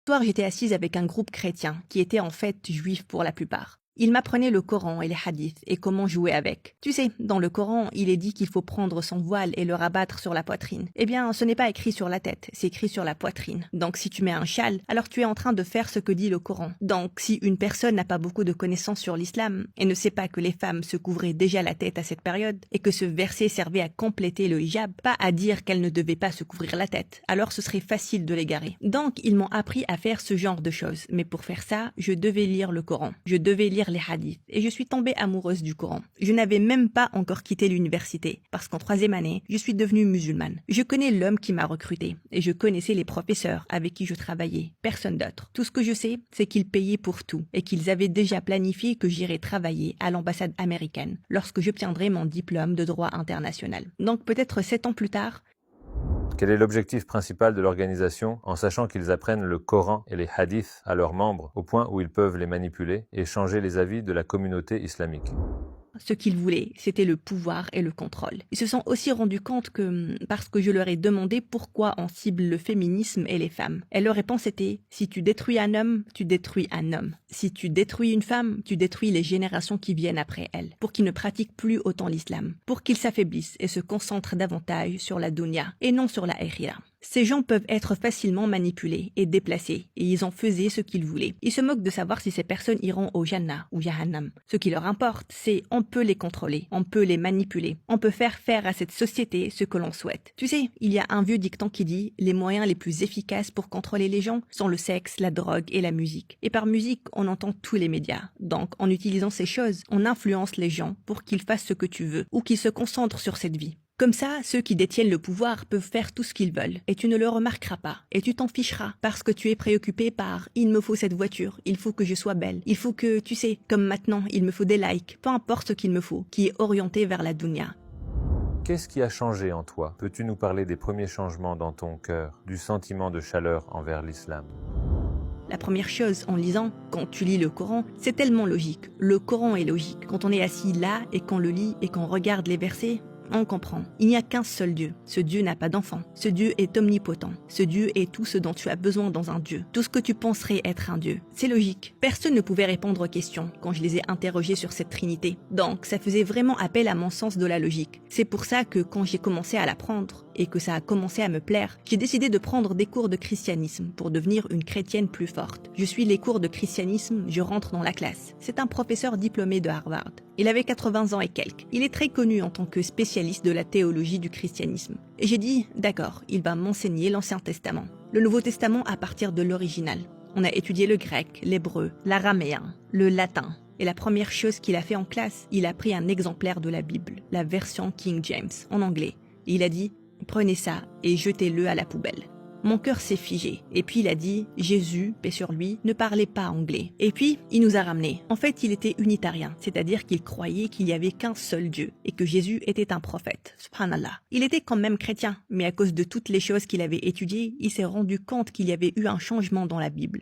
Soir, j'étais assise avec un groupe chrétien qui était en fait juif pour la plupart. Il m'apprenait le Coran et les hadiths et comment jouer avec. Tu sais, dans le Coran, il est dit qu'il faut prendre son voile et le rabattre sur la poitrine. Eh bien, ce n'est pas écrit sur la tête, c'est écrit sur la poitrine. Donc si tu mets un châle, alors tu es en train de faire ce que dit le Coran. Donc si une personne n'a pas beaucoup de connaissances sur l'islam et ne sait pas que les femmes se couvraient déjà la tête à cette période et que ce verset servait à compléter le hijab, pas à dire qu'elles ne devaient pas se couvrir la tête, alors ce serait facile de l'égarer. Donc ils m'ont appris à faire ce genre de choses. Mais pour faire ça, je devais lire le Coran. Je devais lire les hadiths et je suis tombée amoureuse du Coran. Je n'avais même pas encore quitté l'université parce qu'en 3e année, je suis devenue musulmane. Je connais l'homme qui m'a recrutée et je connaissais les professeurs avec qui je travaillais. Personne d'autre. Tout ce que je sais, c'est qu'ils payaient pour tout et qu'ils avaient déjà planifié que j'irais travailler à l'ambassade américaine lorsque j'obtiendrai mon diplôme de droit international. Donc peut-être 7 ans plus tard, quel est l'objectif principal de l'organisation en sachant qu'ils apprennent le Coran et les hadiths à leurs membres au point où ils peuvent les manipuler et changer les avis de la communauté islamique? ce qu'ils voulaient, c'était le pouvoir et le contrôle. Ils se sont aussi rendus compte que, parce que je leur ai demandé pourquoi on cible le féminisme et les femmes, et leur réponse était « si tu détruis un homme, tu détruis un homme. Si tu détruis une femme, tu détruis les générations qui viennent après elle, pour qu'ils ne pratiquent plus autant l'islam, pour qu'ils s'affaiblissent et se concentrent davantage sur la dunya et non sur la akhira. » Ces gens peuvent être facilement manipulés et déplacés, et ils en faisaient ce qu'ils voulaient. Ils se moquent de savoir si ces personnes iront au Jannah ou Jahannam. Ce qui leur importe, c'est on peut les contrôler, on peut les manipuler, on peut faire à cette société ce que l'on souhaite. Tu sais, il y a un vieux dicton qui dit « les moyens les plus efficaces pour contrôler les gens sont le sexe, la drogue et la musique ». Et par musique, on entend tous les médias. Donc, en utilisant ces choses, on influence les gens pour qu'ils fassent ce que tu veux ou qu'ils se concentrent sur cette vie. Comme ça, ceux qui détiennent le pouvoir peuvent faire tout ce qu'ils veulent, et tu ne le remarqueras pas, et tu t'en ficheras, parce que tu es préoccupé par « il me faut cette voiture, il faut que je sois belle, il faut que, tu sais, comme maintenant, il me faut des likes, peu importe ce qu'il me faut, qui est orienté vers la dunya. » Qu'est-ce qui a changé en toi? Peux-tu nous parler des premiers changements dans ton cœur, du sentiment de chaleur envers l'islam? La première chose, en lisant, quand tu lis le Coran, c'est tellement logique. Le Coran est logique. Quand on est assis là, et qu'on le lit, et qu'on regarde les versets, on comprend. Il n'y a qu'un seul Dieu. Ce Dieu n'a pas d'enfant. Ce Dieu est omnipotent. Ce Dieu est tout ce dont tu as besoin dans un Dieu. Tout ce que tu penserais être un Dieu. C'est logique. Personne ne pouvait répondre aux questions quand je les ai interrogés sur cette Trinité. Donc, ça faisait vraiment appel à mon sens de la logique. C'est pour ça que quand j'ai commencé à l'apprendre et que ça a commencé à me plaire, j'ai décidé de prendre des cours de christianisme pour devenir une chrétienne plus forte. Je suis les cours de christianisme, je rentre dans la classe. C'est un professeur diplômé de Harvard. Il avait 80 ans et quelques. Il est très connu en tant que spécialiste de la théologie du christianisme. Et j'ai dit, d'accord, il va m'enseigner l'Ancien Testament. Le Nouveau Testament à partir de l'original. On a étudié le grec, l'hébreu, l'araméen, le latin. Et la première chose qu'il a fait en classe, il a pris un exemplaire de la Bible, la version King James, en anglais. Et il a dit, prenez ça et jetez-le à la poubelle. Mon cœur s'est figé. Et puis il a dit, Jésus, paix sur lui, ne parlait pas anglais. Et puis, il nous a ramenés. En fait, il était unitarien, c'est-à-dire qu'il croyait qu'il n'y avait qu'un seul Dieu et que Jésus était un prophète. Subhanallah. Il était quand même chrétien, mais à cause de toutes les choses qu'il avait étudiées, il s'est rendu compte qu'il y avait eu un changement dans la Bible.